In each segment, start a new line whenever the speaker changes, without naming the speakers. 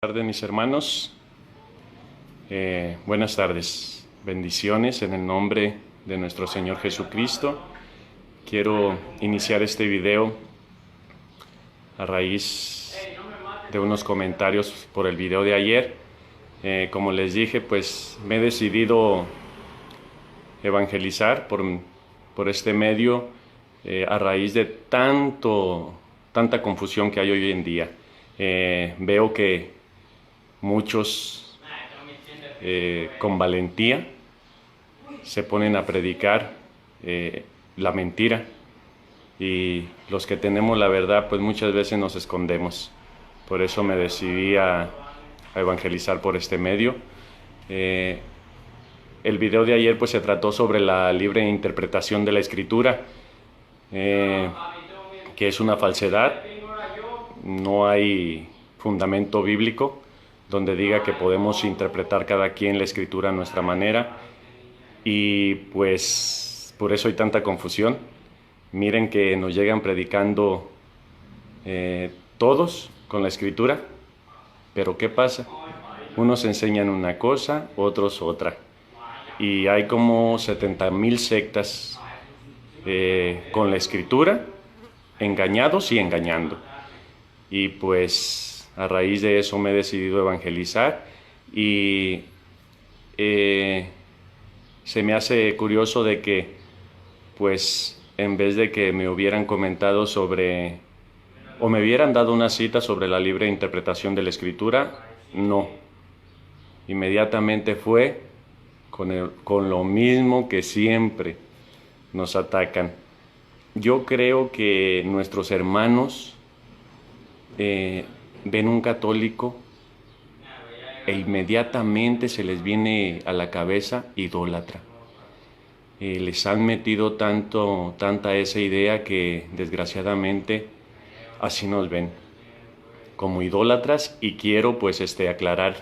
Buenas tardes, mis hermanos. Buenas tardes. Bendiciones en el nombre de nuestro Señor Jesucristo. Quiero iniciar este video a raíz de unos comentarios por el video de ayer. Como les dije, pues me he decidido evangelizar por este medio a raíz de tanta confusión que hay hoy en día. Veo que muchos con valentía se ponen a predicar la mentira, y los que tenemos la verdad pues muchas veces nos escondemos. Por eso me decidí a evangelizar por este medio. El video de ayer pues se trató sobre la libre interpretación de la Escritura, que es una falsedad. No hay fundamento bíblico donde diga que podemos interpretar cada quien la Escritura a nuestra manera, y pues por eso hay tanta confusión. Miren que nos llegan predicando todos con la Escritura, pero ¿qué pasa? Unos enseñan una cosa, otros otra, y hay como 70,000 sectas con la Escritura, engañados y engañando. Y pues a raíz de eso me he decidido evangelizar, y se me hace curioso de que pues en vez de que me hubieran comentado sobre, o me hubieran dado una cita sobre la libre interpretación de la Escritura, no. Inmediatamente fue con lo mismo que siempre nos atacan. Yo creo que nuestros hermanos ven un católico e inmediatamente se les viene a la cabeza idólatra. Les han metido tanta esa idea que desgraciadamente así nos ven, como idólatras, y quiero pues aclarar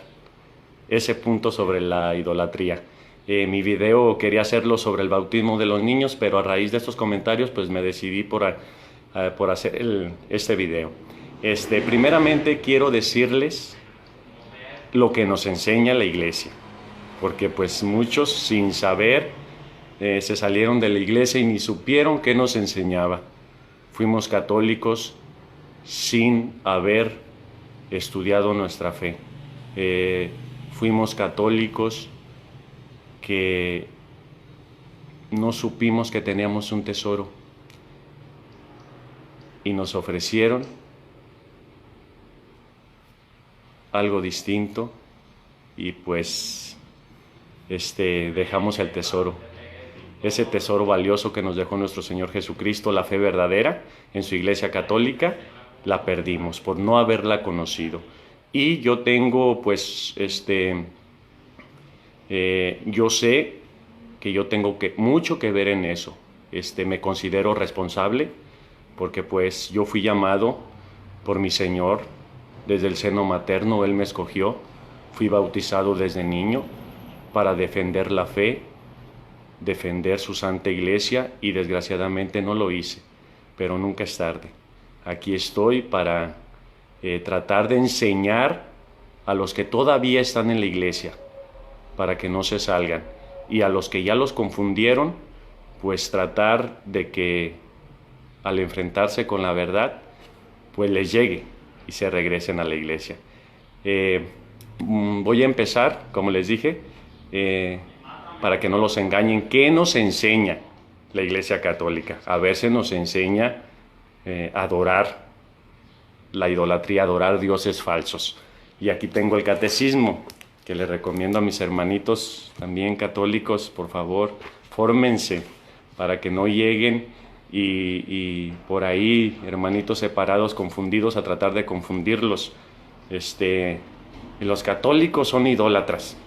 ese punto sobre la idolatría. Mi video quería hacerlo sobre el bautismo de los niños, pero a raíz de estos comentarios pues me decidí por hacer este video. Primeramente quiero decirles lo que nos enseña la iglesia, porque pues muchos sin saber se salieron de la iglesia y ni supieron qué nos enseñaba. Fuimos católicos sin haber estudiado nuestra fe. Fuimos católicos que no supimos que teníamos un tesoro y nos ofrecieron algo distinto, y pues dejamos el tesoro, ese tesoro valioso que nos dejó nuestro Señor Jesucristo, la fe verdadera en su iglesia católica. La perdimos por no haberla conocido. Y yo tengo pues yo sé que yo tengo mucho que ver en eso. Me considero responsable, porque pues yo fui llamado por mi Señor desde el seno materno. Él me escogió, fui bautizado desde niño para defender la fe, defender su santa iglesia, y desgraciadamente no lo hice, pero nunca es tarde. Aquí estoy para tratar de enseñar a los que todavía están en la iglesia, para que no se salgan, y a los que ya los confundieron, pues tratar de que al enfrentarse con la verdad, pues les llegue y se regresen a la iglesia. Voy a empezar, como les dije, para que no los engañen. ¿Qué nos enseña la iglesia católica? A veces nos enseña adorar la idolatría, adorar dioses falsos. Y aquí tengo el catecismo, que les recomiendo a mis hermanitos también católicos. Por favor, fórmense para que no lleguen y por ahí hermanitos separados, confundidos, a tratar de confundirlos. Los católicos son idólatras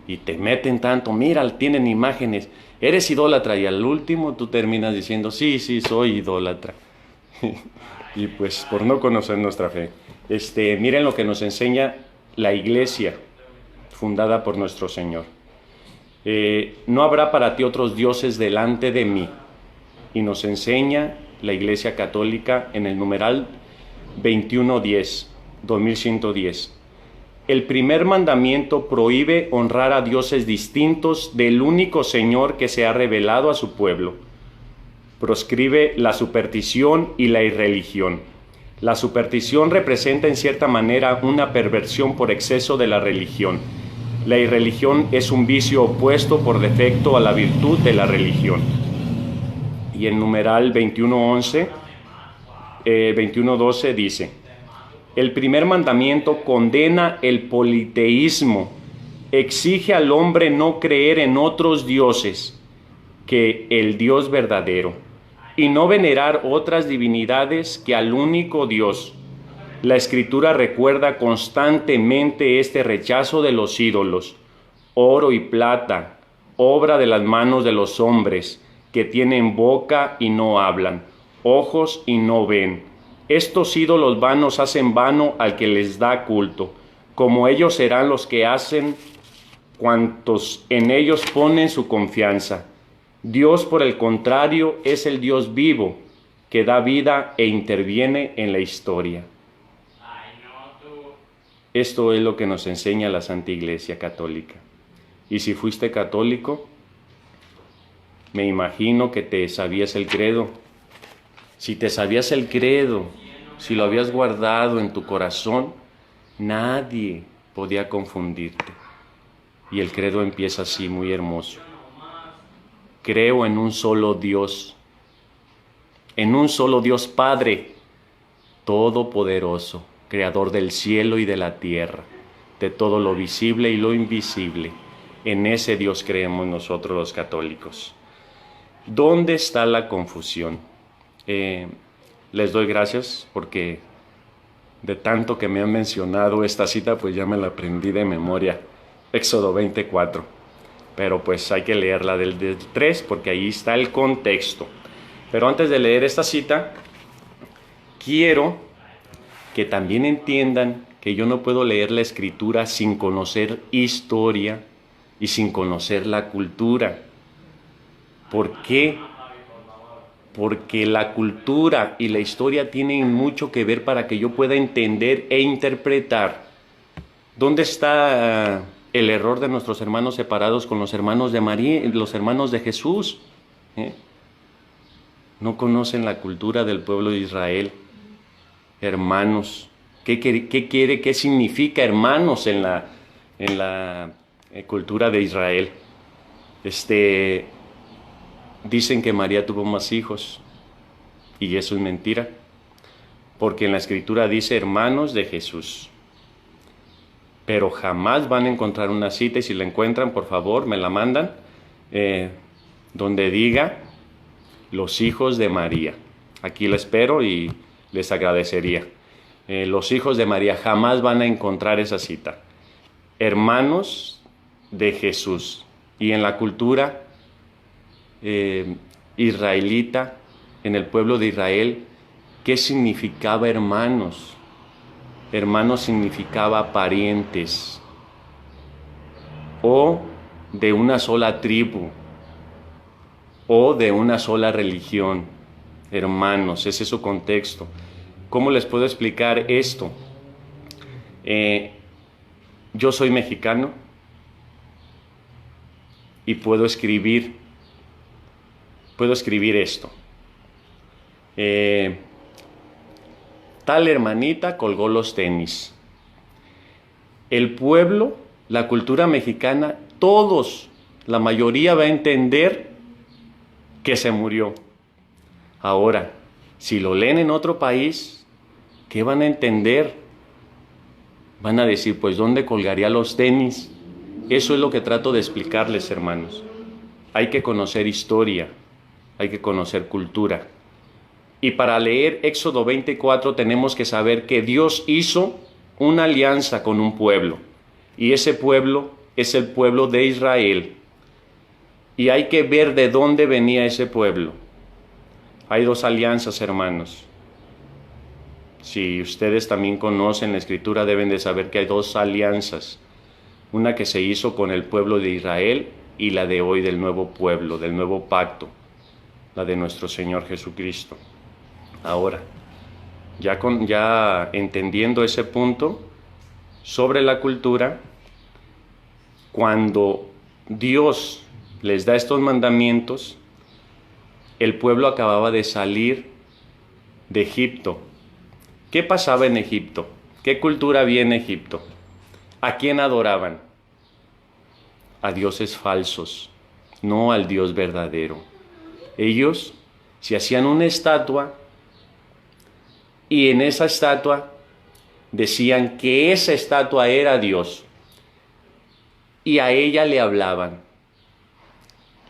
y te meten tanto, mira, tienen imágenes, eres idólatra, y al último tú terminas diciendo sí, soy idólatra. Y pues por no conocer nuestra fe. Miren lo que nos enseña la iglesia fundada por nuestro Señor. No habrá para ti otros dioses delante de mí. Y nos enseña la iglesia católica en el numeral 21:10. 2110. El primer mandamiento prohíbe honrar a dioses distintos del único Señor que se ha revelado a su pueblo. Proscribe la superstición y la irreligión. La superstición representa en cierta manera una perversión por exceso de la religión. La irreligión es un vicio opuesto por defecto a la virtud de la religión. Y en numeral 21:12 dice: el primer mandamiento condena el politeísmo, exige al hombre no creer en otros dioses que el Dios verdadero y no venerar otras divinidades que al único Dios. La Escritura recuerda constantemente este rechazo de los ídolos, oro y plata, obra de las manos de los hombres, que tienen boca y no hablan, ojos y no ven. Estos ídolos vanos hacen vano al que les da culto, como ellos serán los que hacen cuantos en ellos ponen su confianza. Dios, por el contrario, es el Dios vivo, que da vida e interviene en la historia. Esto es lo que nos enseña la Santa Iglesia Católica. Y si fuiste católico, me imagino que te sabías el credo. Si te sabías el credo, si lo habías guardado en tu corazón, nadie podía confundirte. Y el credo empieza así, muy hermoso. Creo en un solo Dios, Padre, todopoderoso, creador del cielo y de la tierra, de todo lo visible y lo invisible. En ese Dios creemos nosotros los católicos. ¿Dónde está la confusión? Les doy gracias porque de tanto que me han mencionado esta cita, pues ya me la aprendí de memoria. Éxodo 24. Pero pues hay que leerla del 3 porque ahí está el contexto. Pero antes de leer esta cita, quiero que también entiendan que yo no puedo leer la Escritura sin conocer historia y sin conocer la cultura. ¿Por qué? Porque la cultura y la historia tienen mucho que ver para que yo pueda entender e interpretar. ¿Dónde está el error de nuestros hermanos separados con los hermanos de María y los hermanos de Jesús? No conocen la cultura del pueblo de Israel. Hermanos, ¿qué significa hermanos en la cultura de Israel? Dicen que María tuvo más hijos, y eso es mentira, porque en la Escritura dice hermanos de Jesús. Pero jamás van a encontrar una cita, y si la encuentran, por favor, me la mandan, donde diga los hijos de María. Aquí la espero y les agradecería. Los hijos de María, jamás van a encontrar esa cita. Hermanos de Jesús. Y en la cultura israelita, en el pueblo de Israel, ¿qué significaba hermanos? Hermanos significaba parientes o de una sola tribu o de una sola religión. Hermanos, ese es su contexto. ¿Cómo les puedo explicar esto? Yo soy mexicano y puedo escribir esto. Tal hermanita colgó los tenis. El pueblo, la cultura mexicana, todos, la mayoría va a entender que se murió. Ahora, si lo leen en otro país, ¿qué van a entender? Van a decir, pues, ¿dónde colgaría los tenis? Eso es lo que trato de explicarles, hermanos. Hay que conocer historia, hay que conocer cultura. Y para leer Éxodo 24 tenemos que saber que Dios hizo una alianza con un pueblo. Y ese pueblo es el pueblo de Israel. Y hay que ver de dónde venía ese pueblo. Hay dos alianzas, hermanos. Si ustedes también conocen la Escritura, deben de saber que hay dos alianzas. Una que se hizo con el pueblo de Israel y la de hoy del nuevo pueblo, del nuevo pacto, la de nuestro Señor Jesucristo. Ahora, Ya entendiendo ese punto sobre la cultura, cuando Dios les da estos mandamientos, el pueblo acababa de salir de Egipto. ¿Qué pasaba en Egipto? ¿Qué cultura había en Egipto? ¿A quién adoraban? A dioses falsos, no al Dios verdadero. Ellos se hacían una estatua y en esa estatua decían que esa estatua era Dios y a ella le hablaban.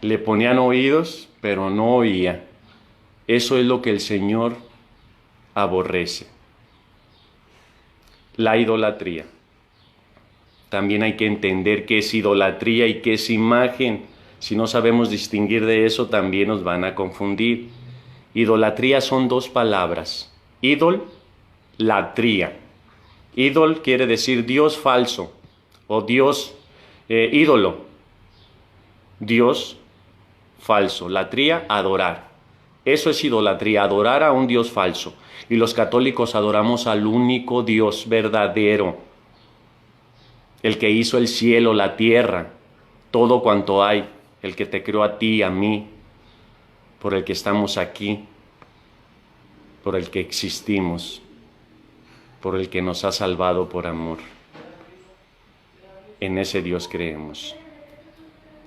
Le ponían oídos, pero no oía. Eso es lo que el Señor aborrece. La idolatría. También hay que entender qué es idolatría y qué es imagen. Si no sabemos distinguir de eso, también nos van a confundir. Idolatría son dos palabras. Ídol, latría. Ídol quiere decir Dios falso o Dios ídolo. Dios falso. Latría, adorar. Eso es idolatría, adorar a un Dios falso. Y los católicos adoramos al único Dios verdadero, el que hizo el cielo, la tierra, todo cuanto hay, el que te creó a ti, a mí, por el que estamos aquí, por el que existimos, por el que nos ha salvado por amor. En ese Dios creemos.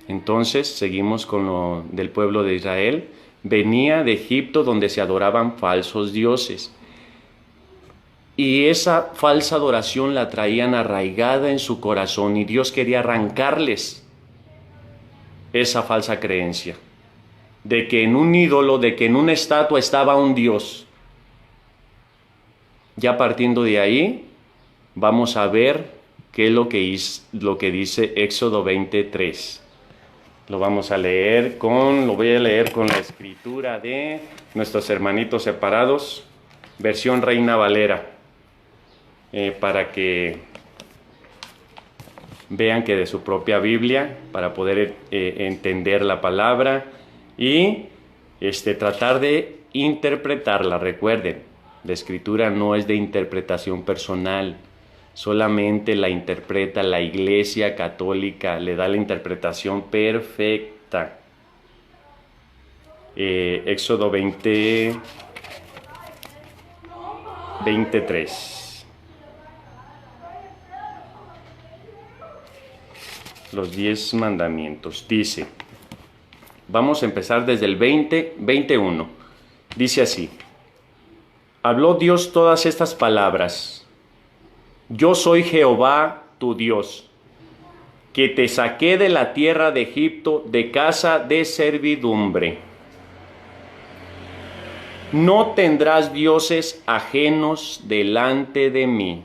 Entonces, seguimos con lo del pueblo de Israel. Venía de Egipto donde se adoraban falsos dioses. Y esa falsa adoración la traían arraigada en su corazón y Dios quería arrancarles esa falsa creencia de que en un ídolo, de que en una estatua estaba un Dios. Ya partiendo de ahí, vamos a ver qué es lo que dice Éxodo 23. Lo voy a leer con la escritura de nuestros hermanitos separados, versión Reina Valera, para que vean que de su propia Biblia, para poder entender la palabra y tratar de interpretarla. Recuerden, la escritura no es de interpretación personal, solamente la interpreta la Iglesia Católica, le da la interpretación perfecta. Éxodo 23. Los 10 mandamientos. Dice, vamos a empezar desde el 21. Dice así: habló Dios todas estas palabras. Yo soy Jehová tu Dios, que te saqué de la tierra de Egipto, de casa de servidumbre. No tendrás dioses ajenos delante de mí.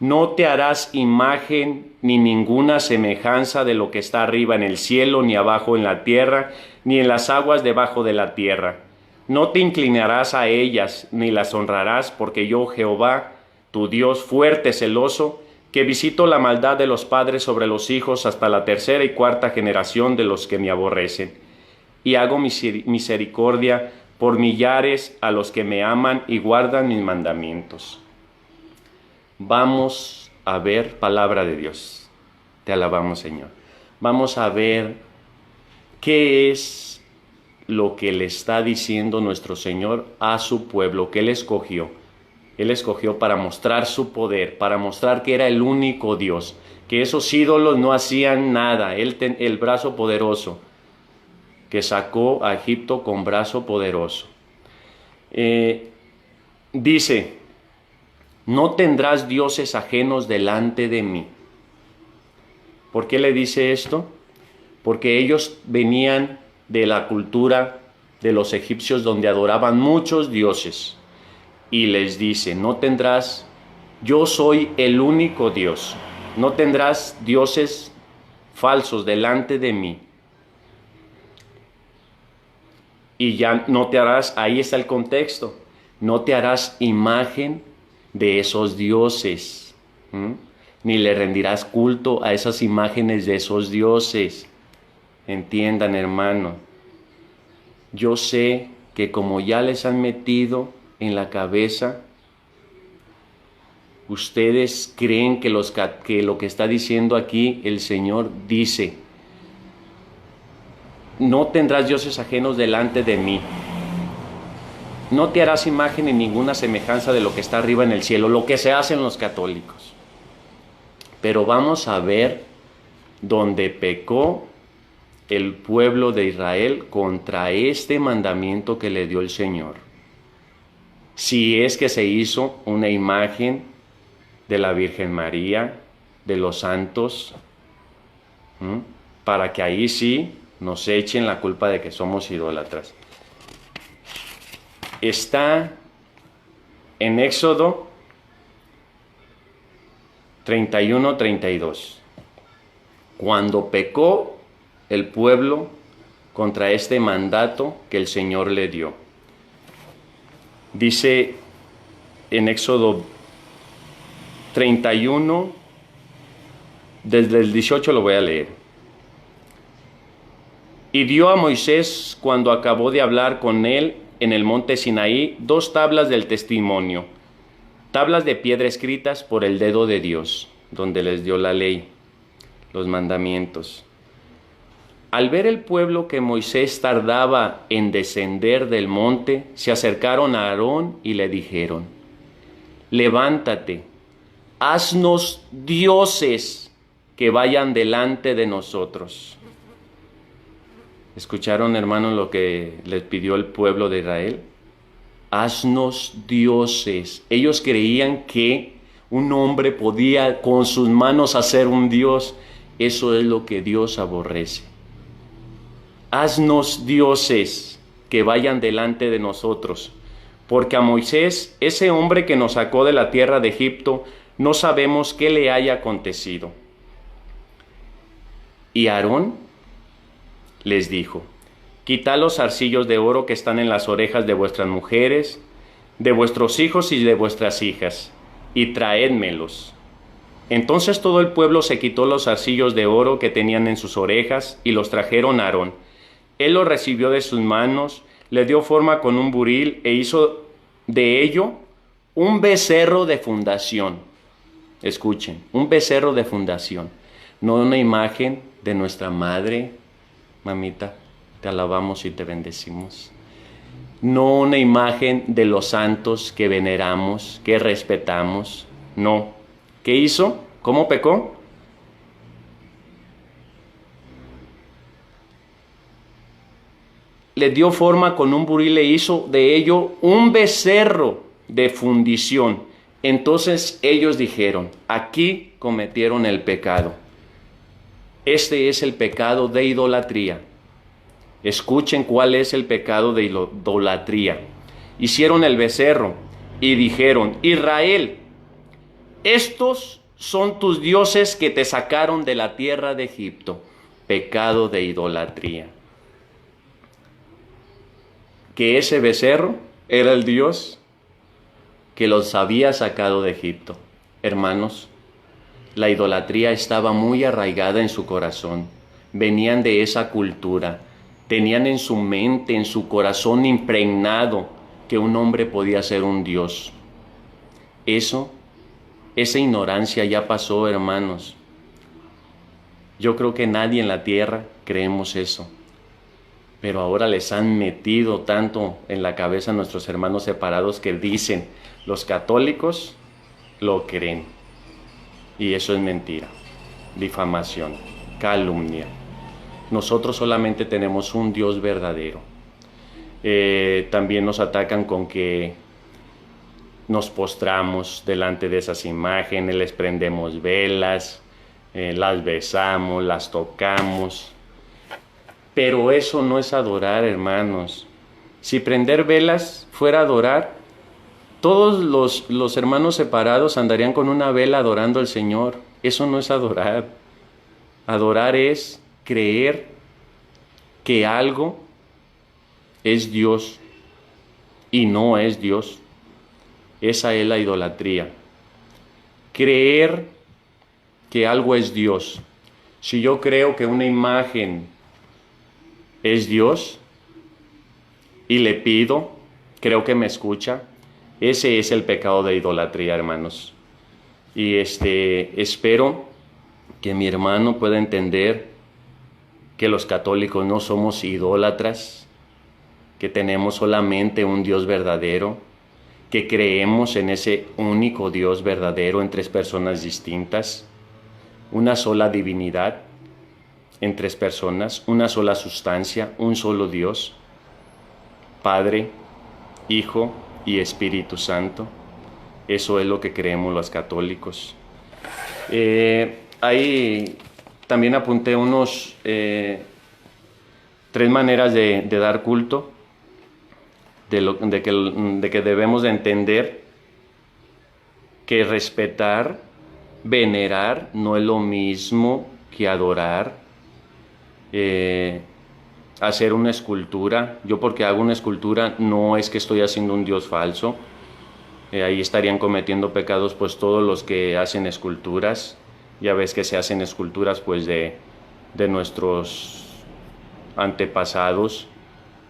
No te harás imagen ni ninguna semejanza de lo que está arriba en el cielo, ni abajo en la tierra, ni en las aguas debajo de la tierra. No te inclinarás a ellas, ni las honrarás, porque yo, Jehová, tu Dios, fuerte, celoso, que visito la maldad de los padres sobre los hijos hasta la tercera y cuarta generación de los que me aborrecen. Y hago misericordia por millares a los que me aman y guardan mis mandamientos. Vamos a ver palabra de Dios. Te alabamos, Señor. Vamos a ver qué es lo que le está diciendo nuestro Señor a su pueblo, que Él escogió. Él escogió para mostrar su poder, para mostrar que era el único Dios, que esos ídolos no hacían nada. El brazo poderoso, que sacó a Egipto con brazo poderoso. Dice, no tendrás dioses ajenos delante de mí. ¿Por qué le dice esto? Porque ellos venían de la cultura de los egipcios donde adoraban muchos dioses. Y les dice, no tendrás, yo soy el único Dios. No tendrás dioses falsos delante de mí. Y ya no te harás, ahí está el contexto, no te harás imagen de esos dioses, ni le rendirás culto a esas imágenes de esos dioses. Entiendan, hermano, yo sé que como ya les han metido en la cabeza, ustedes creen que lo que está diciendo aquí el Señor dice: no tendrás dioses ajenos delante de mí. No te harás imagen ni ninguna semejanza de lo que está arriba en el cielo, lo que se hace en los católicos. Pero vamos a ver dónde pecó el pueblo de Israel contra este mandamiento que le dio el Señor. Si es que se hizo una imagen de la Virgen María, de los santos, para que ahí sí nos echen la culpa de que somos idólatras. Está en Éxodo 31-32. Cuando pecó el pueblo contra este mandato que el Señor le dio. Dice en Éxodo 31, desde el 18 lo voy a leer. Y dio a Moisés, cuando acabó de hablar con él en el monte Sinaí, 2 tablas del testimonio, tablas de piedra escritas por el dedo de Dios, donde les dio la ley, los mandamientos. Al ver el pueblo que Moisés tardaba en descender del monte, se acercaron a Aarón y le dijeron: levántate, haznos dioses que vayan delante de nosotros. ¿Escucharon, hermanos, lo que les pidió el pueblo de Israel? Haznos dioses. Ellos creían que un hombre podía con sus manos hacer un dios. Eso es lo que Dios aborrece. Haznos dioses que vayan delante de nosotros. Porque a Moisés, ese hombre que nos sacó de la tierra de Egipto, no sabemos qué le haya acontecido. Y Aarón les dijo: quitad los zarcillos de oro que están en las orejas de vuestras mujeres, de vuestros hijos y de vuestras hijas, y traédmelos. Entonces todo el pueblo se quitó los zarcillos de oro que tenían en sus orejas y los trajeron a Aarón. Él los recibió de sus manos, le dio forma con un buril e hizo de ello un becerro de fundación. Escuchen, un becerro de fundación, no una imagen de nuestra madre. Mamita, te alabamos y te bendecimos. No una imagen de los santos que veneramos, que respetamos. No. ¿Qué hizo? ¿Cómo pecó? Le dio forma con un buril, le hizo de ello un becerro de fundición. Entonces ellos dijeron: aquí cometieron el pecado. Este es el pecado de idolatría. Escuchen cuál es el pecado de idolatría. Hicieron el becerro y dijeron: Israel, estos son tus dioses que te sacaron de la tierra de Egipto. Pecado de idolatría. Que ese becerro era el Dios que los había sacado de Egipto. Hermanos, la idolatría estaba muy arraigada en su corazón. Venían de esa cultura. Tenían en su mente, en su corazón impregnado que un hombre podía ser un Dios. Esa ignorancia ya pasó, hermanos. Yo creo que nadie en la tierra creemos eso. Pero ahora les han metido tanto en la cabeza a nuestros hermanos separados que dicen: los católicos lo creen. Y eso es mentira, difamación, calumnia. Nosotros solamente tenemos un Dios verdadero. También nos atacan con que nos postramos delante de esas imágenes, les prendemos velas, las besamos, las tocamos. Pero eso no es adorar, hermanos. Si prender velas fuera adorar, todos los hermanos separados andarían con una vela adorando al Señor. Eso no es adorar. Adorar es creer que algo es Dios y no es Dios. Esa es la idolatría. Creer que algo es Dios. Si yo creo que una imagen es Dios, y le pido, creo que me escucha. Ese es el pecado de idolatría, hermanos. Y espero que mi hermano pueda entender que los católicos no somos idólatras, que tenemos solamente un Dios verdadero, que creemos en ese único Dios verdadero en tres personas distintas, una sola divinidad en tres personas, una sola sustancia, un solo Dios, Padre, Hijo y Espíritu Santo. Eso es lo que creemos los católicos. Ahí también apunté tres maneras de dar culto, de que debemos de entender que respetar, venerar no es lo mismo que adorar. Hacer una escultura, yo porque hago una escultura no es que estoy haciendo un Dios falso. Ahí estarían cometiendo pecados pues todos los que hacen esculturas. Ya ves que se hacen esculturas pues de nuestros antepasados,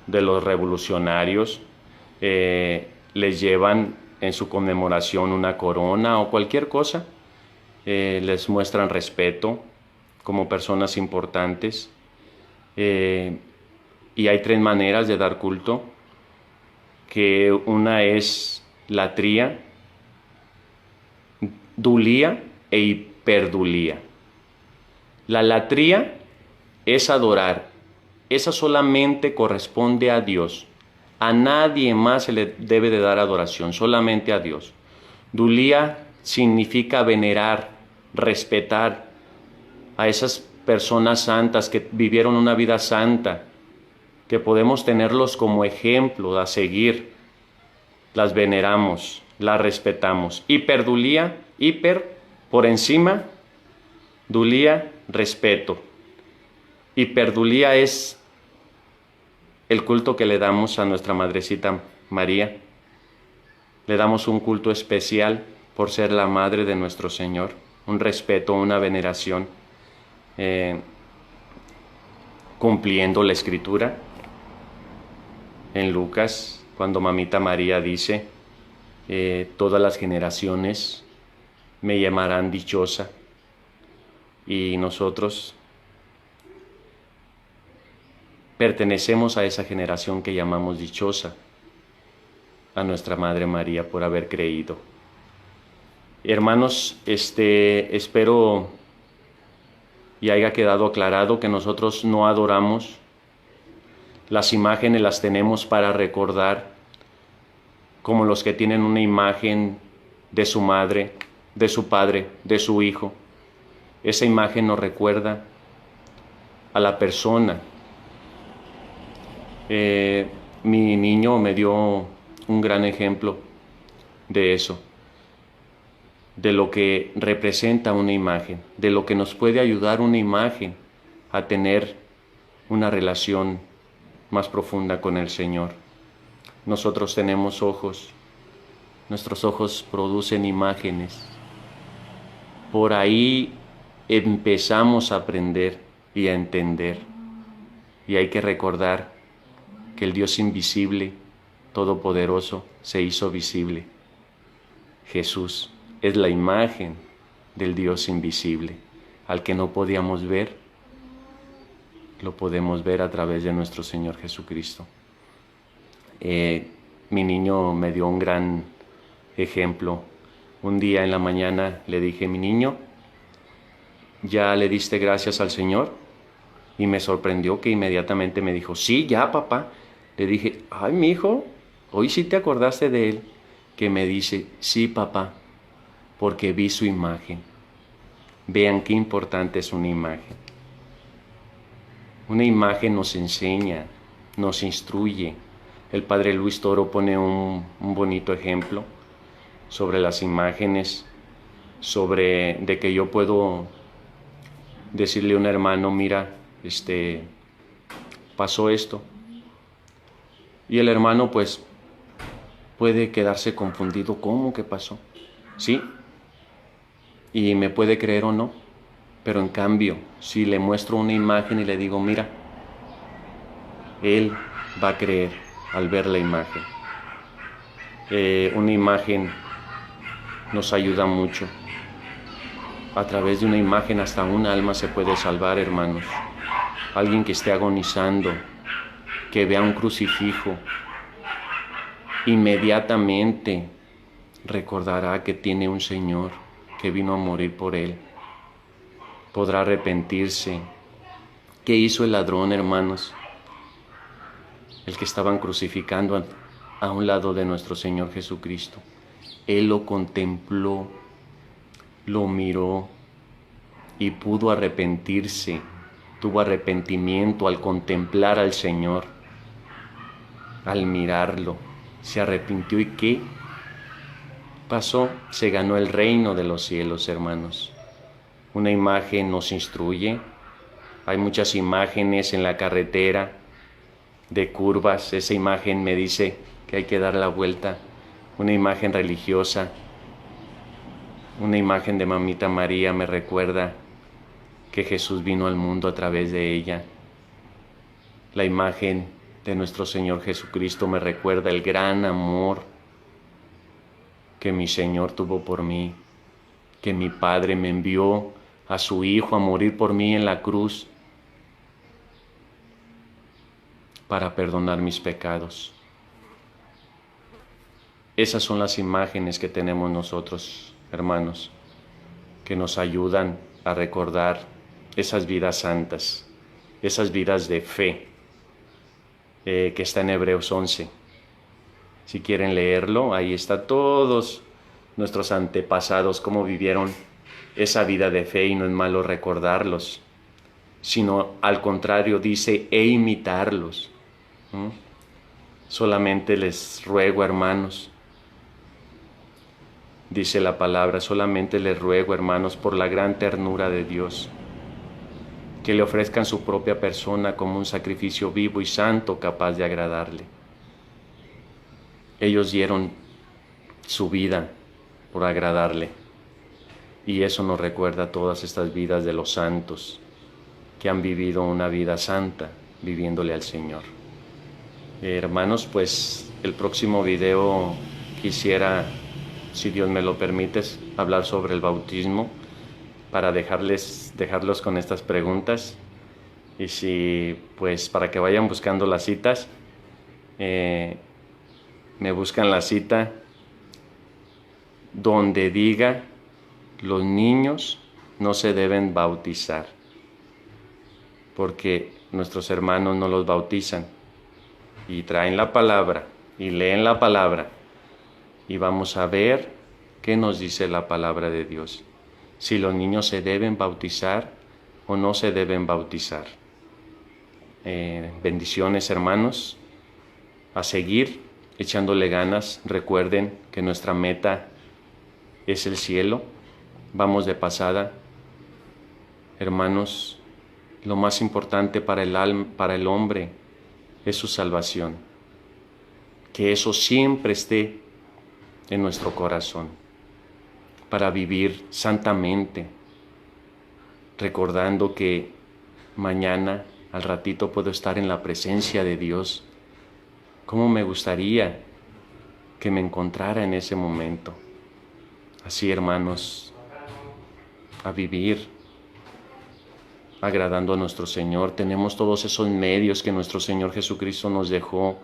de los revolucionarios. Les llevan en su conmemoración una corona o cualquier cosa. Les muestran respeto como personas importantes. Y hay tres maneras de dar culto, que una es latría, dulía e hiperdulía. La latría es adorar, esa solamente corresponde a Dios. A nadie más se le debe de dar adoración, solamente a Dios. Dulía significa venerar, respetar a esas personas santas que vivieron una vida santa, que podemos tenerlos como ejemplo a seguir. Las veneramos, las respetamos. Hiperdulía, hiper, por encima, dulía, respeto. Hiperdulía es el culto que le damos a nuestra Madrecita María. Le damos un culto especial por ser la Madre de nuestro Señor, un respeto, una veneración, cumpliendo la Escritura. En Lucas, cuando Mamita María dice, todas las generaciones me llamarán dichosa, y nosotros pertenecemos a esa generación que llamamos dichosa, a nuestra Madre María por haber creído. Hermanos, espero y haya quedado aclarado que nosotros no adoramos. Las imágenes las tenemos para recordar, como los que tienen una imagen de su madre, de su padre, de su hijo. Esa imagen nos recuerda a la persona. Mi niño me dio un gran ejemplo de eso, de lo que representa una imagen, de lo que nos puede ayudar una imagen a tener una relación más profunda con el Señor. Nosotros tenemos ojos, nuestros ojos producen imágenes. Por ahí empezamos a aprender y a entender. Y hay que recordar que el Dios invisible, todopoderoso, se hizo visible. Jesús es la imagen del Dios invisible, al que no podíamos ver. Lo podemos ver a través de nuestro Señor Jesucristo. Mi niño me dio un gran ejemplo. Un día en la mañana le dije, mi niño, ¿ya le diste gracias al Señor? Y me sorprendió que inmediatamente me dijo, sí, ya, papá. Le dije, ay, mi hijo, hoy sí te acordaste de él. Que me dice, sí, papá, porque vi su imagen. Vean qué importante es una imagen. Una imagen nos enseña, nos instruye. El Padre Luis Toro pone un bonito ejemplo sobre las imágenes, sobre de que yo puedo decirle a un hermano, mira, pasó esto. Y el hermano pues puede quedarse confundido, ¿cómo que pasó? Sí, y me puede creer o no. Pero en cambio, si le muestro una imagen y le digo, mira, él va a creer, al ver la imagen. Una imagen nos ayuda mucho. A través de una imagen hasta un alma se puede salvar, hermanos. Alguien que esté agonizando, que vea un crucifijo, inmediatamente recordará que tiene un Señor que vino a morir por él. Podrá arrepentirse. ¿Qué hizo el ladrón, hermanos? El que estaban crucificando a un lado de nuestro Señor Jesucristo. Él lo contempló, lo miró y pudo arrepentirse. Tuvo arrepentimiento al contemplar al Señor, al mirarlo. Se arrepintió. ¿Y qué pasó? Se ganó el reino de los cielos, hermanos. Una imagen nos instruye. Hay muchas imágenes en la carretera de curvas. Esa imagen me dice que hay que dar la vuelta. Una imagen religiosa. Una imagen de Mamita María me recuerda que Jesús vino al mundo a través de ella. La imagen de nuestro Señor Jesucristo me recuerda el gran amor que mi Señor tuvo por mí, que mi Padre me envió a su Hijo a morir por mí en la cruz para perdonar mis pecados. Esas son las imágenes que tenemos nosotros, hermanos, que nos ayudan a recordar esas vidas santas, esas vidas de fe, que está en Hebreos 11. Si quieren leerlo, ahí está todos nuestros antepasados, cómo vivieron esa vida de fe, y no es malo recordarlos, sino al contrario dice, e imitarlos. Solamente les ruego, hermanos, dice la palabra, solamente les ruego, hermanos, por la gran ternura de Dios, que le ofrezcan su propia persona como un sacrificio vivo y santo, capaz de agradarle. Ellos dieron su vida por agradarle, y eso nos recuerda todas estas vidas de los santos que han vivido una vida santa, viviéndole al Señor. Hermanos, pues el próximo video quisiera, si Dios me lo permite, hablar sobre el bautismo, para dejarlos con estas preguntas, y si, pues, para que vayan buscando las citas, me buscan la cita donde diga los niños no se deben bautizar, porque nuestros hermanos no los bautizan, y traen la palabra y leen la palabra, y vamos a ver qué nos dice la palabra de Dios, si los niños se deben bautizar o no se deben bautizar. Bendiciones, hermanos, a seguir echándole ganas. Recuerden que nuestra meta es el cielo. Vamos de pasada. Hermanos, lo más importante para el hombre es su salvación. Que eso siempre esté en nuestro corazón, para vivir santamente, recordando que mañana, al ratito, puedo estar en la presencia de Dios. ¿Cómo me gustaría que me encontrara en ese momento? Así, hermanos, a vivir agradando a nuestro Señor. Tenemos todos esos medios que nuestro Señor Jesucristo nos dejó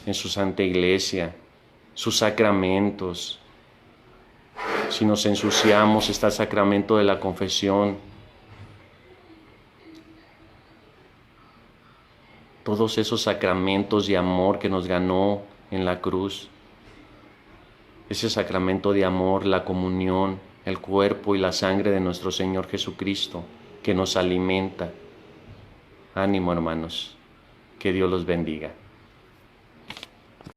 en su Santa Iglesia, sus sacramentos. Si nos ensuciamos, está el sacramento de la confesión. Todos esos sacramentos de amor que nos ganó en la cruz. Ese sacramento de amor, la comunión, el cuerpo y la sangre de nuestro Señor Jesucristo, que nos alimenta. Ánimo, hermanos. Que Dios los bendiga.